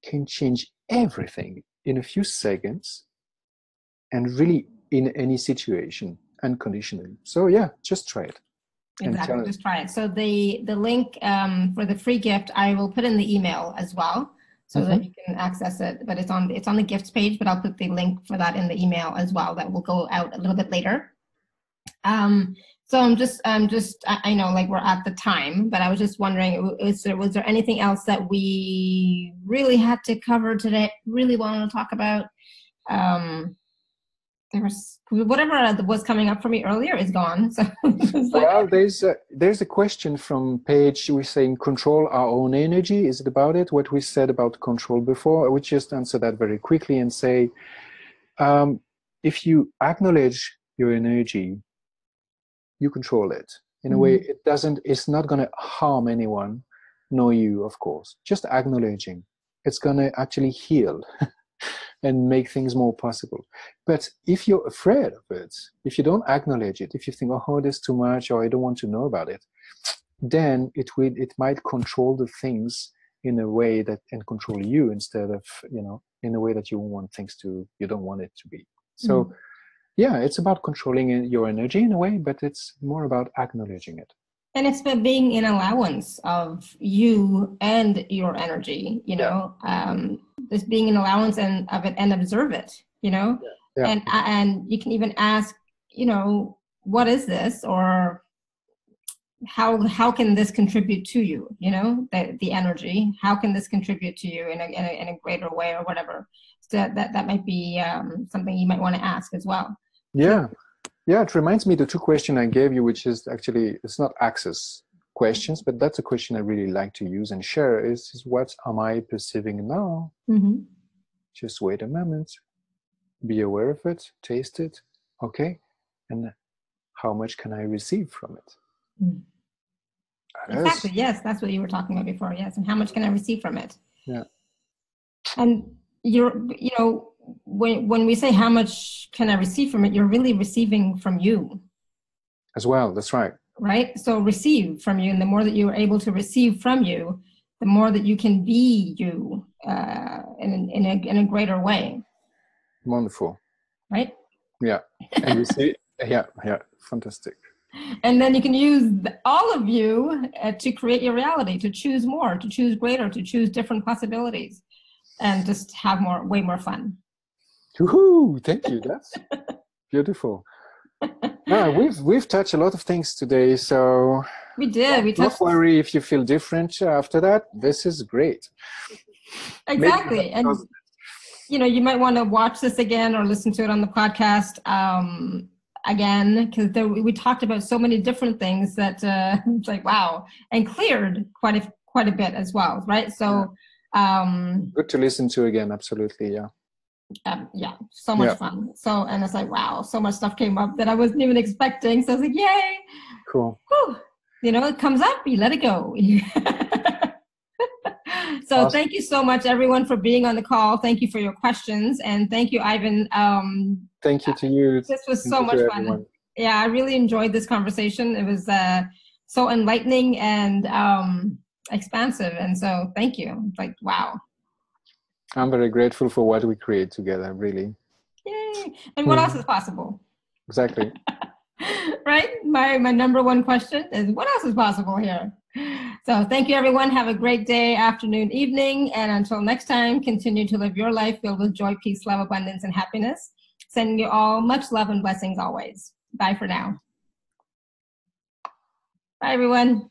can change everything in a few seconds, and really in any situation unconditionally. So yeah, just try it. Exactly, just try it. So the link for the free gift I will put in the email as well, so that you can access it. But it's on the gifts page, but I'll put the link for that in the email as well. That will go out a little bit later. So I know like we're at the time, but I was just wondering, was there anything else that we really had to cover today? Really want to talk about? There was whatever was coming up for me earlier is gone. So well, there's a question from page. We're saying control our own energy. Is it about it? What we said about control before? We just answer that very quickly and say, if you acknowledge your energy, you control it in a way. It's not going to harm anyone, nor you, of course. Just acknowledging, it's going to actually heal and make things more possible. But if you're afraid of it, if you don't acknowledge it, if you think, oh, there's too much, or I don't want to know about it, then it might control the things in a way that, and control you instead of, in a way that you don't want it to be. So yeah, it's about controlling your energy in a way, but it's more about acknowledging it. And it's about being in allowance of you and your energy, just being in allowance of it and observe it, Yeah. And you can even ask, what is this, or how can this contribute to you, the energy, how can this contribute to you in a greater way, or whatever. So that might be something you might want to ask as well. Yeah. Yeah, it reminds me the 2 questions I gave you, which is actually, it's not access questions, but that's a question I really like to use and share is what am I perceiving now? Just wait a moment, be aware of it, taste it, okay? And how much can I receive from it? Exactly, yes, that's what you were talking about before, yes. And how much can I receive from it? Yeah. And when we say how much can I receive from it, you're really receiving from you. As well, that's right. Right? So receive from you, and the more that you're able to receive from you, the more that you can be you in a greater way. Wonderful. Right? Yeah. And you see, yeah, fantastic. And then you can use all of you to create your reality, to choose more, to choose greater, to choose different possibilities, and just have way more fun. Woohoo! Thank you. That's beautiful. We've touched a lot of things today, so we did. Don't worry if you feel different after that. This is great. Exactly, and you might want to watch this again or listen to it on the podcast again, because we talked about so many different things that it's like wow, and cleared quite a bit as well, right? So good to listen to again. Absolutely, yeah. So much fun. So, and it's like, wow, so much stuff came up that I wasn't even expecting. So I was like, yay. Cool. Whew. It comes up, you let it go. So awesome. Thank you so much, everyone, for being on the call. Thank you for your questions. And thank you, Ivan. Thank you to you. This was so much fun. Everyone. Yeah, I really enjoyed this conversation. It was so enlightening and expansive. And so thank you. It's like, wow. I'm very grateful for what we create together, really. Yay. And what else is possible? Exactly. Right? My number one question is, what else is possible here? So thank you, everyone. Have a great day, afternoon, evening. And until next time, continue to live your life filled with joy, peace, love, abundance, and happiness. Sending you all much love and blessings always. Bye for now. Bye, everyone.